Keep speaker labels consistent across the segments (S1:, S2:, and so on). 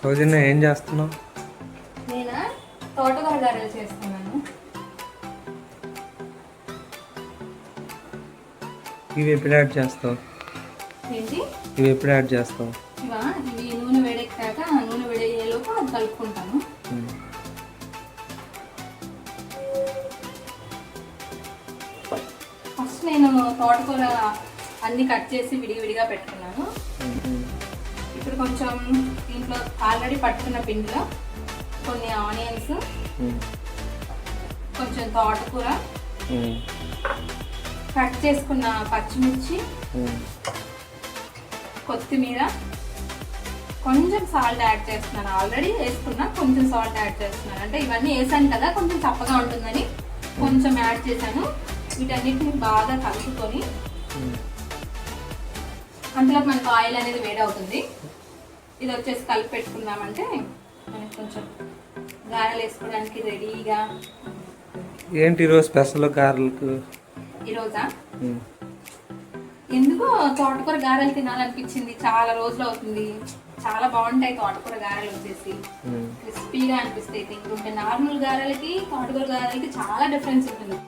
S1: సౌజన్య ఏం చేస్తున్నావు?
S2: నేనా తోటకూర గారెలు చేస్తున్నాను.
S1: ఇవి ఎప్పుడు యాడ్ చేస్తావు?
S2: ఏంటి
S1: ఇవి ఎప్పుడు యాడ్ చేస్తావు?
S2: ఇవా ఇవి నూనె వేడెక్కాక నూనె వేడయ్యేలోపు అది కలుపుకుంటాను. ఫస్ట్ నేను తోటకూర అన్ని కట్ చేసి విడివిడిగా పెట్టుకున్నాను. ఇప్పుడు కొంచెం దీంట్లో ఆల్రెడీ పట్టుకున్న పిండిలో కొన్ని ఆనియన్స్, కొంచెం తోటకూర, కట్ చేసుకున్న పచ్చిమిర్చి, కొత్తిమీర, కొంచెం సాల్ట్ యాడ్ చేస్తున్నాను. ఆల్రెడీ వేసుకున్నా, కొంచెం సాల్ట్ యాడ్ చేస్తున్నాను. అంటే ఇవన్నీ వేసాను కదా, కొంచెం చప్పగా ఉంటుందని కొంచెం యాడ్ చేశాను. వీటన్నిటిని బాగా కలుపుకొని అందులో మనకు ఆయిల్ అనేది వేడవుతుంది. ఇది వచ్చేసి కలిపి పెట్టుకున్నామంటే మనకి కొంచెం గారెలు వేసుకోవడానికి రెడీగా.
S1: ఏంటి ఈరోజు స్పెషల్ గారెలకు?
S2: ఈరోజా ఎందుకో తోటకూర గారెలు తినాలనిపించింది. చాలా రోజులు అవుతుంది. చాలా బాగుంటాయి తోటకూర గారెలు వచ్చేసి, క్రిస్పీగా అనిపిస్తాయి తింటుంటే. నార్మల్ గారెలకి తోటకూర గారెలకి చాలా డిఫరెన్స్ ఉంటుంది.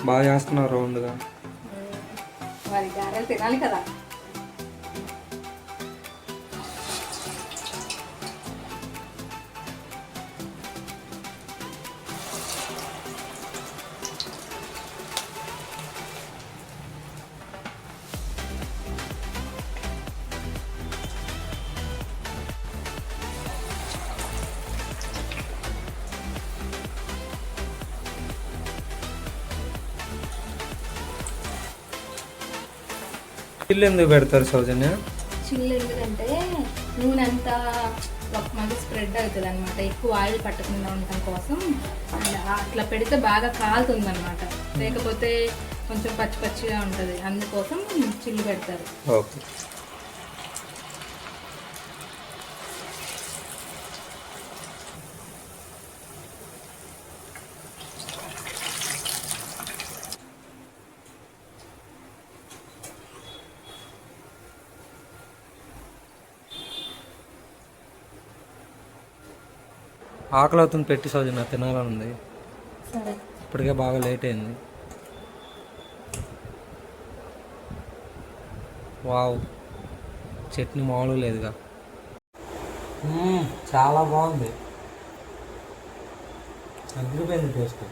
S1: బాగా చేస్తున్నారు రౌండ్గా.
S2: మరి గారెలు తినాలి కదా.
S1: చిల్లు ఎందుకు పెడతారు సౌజన్య?
S2: చిల్లు ఎందుకంటే నూనె అంతా ఒక మంది స్ప్రెడ్ అవుతుంది అనమాట. ఎక్కువ ఆయిల్ పట్టకుండా ఉండటం కోసం. అండ్ అట్లా పెడితే బాగా కాలుతుంది అనమాట. లేకపోతే కొంచెం పచ్చి పచ్చిగా ఉంటుంది. అందుకోసం చిల్లు పెడతారు.
S1: ఓకే. ఆకలి అవుతుంది, పెట్టి సౌజన్య తినాలని ఉంది.
S2: సరే,
S1: ఇప్పటికే బాగా లేట్ అయింది. వావ్, చట్నీ మామూలుగా లేదుగా. చాలా బాగుంది, అదిరిపోయింది టేస్ట్.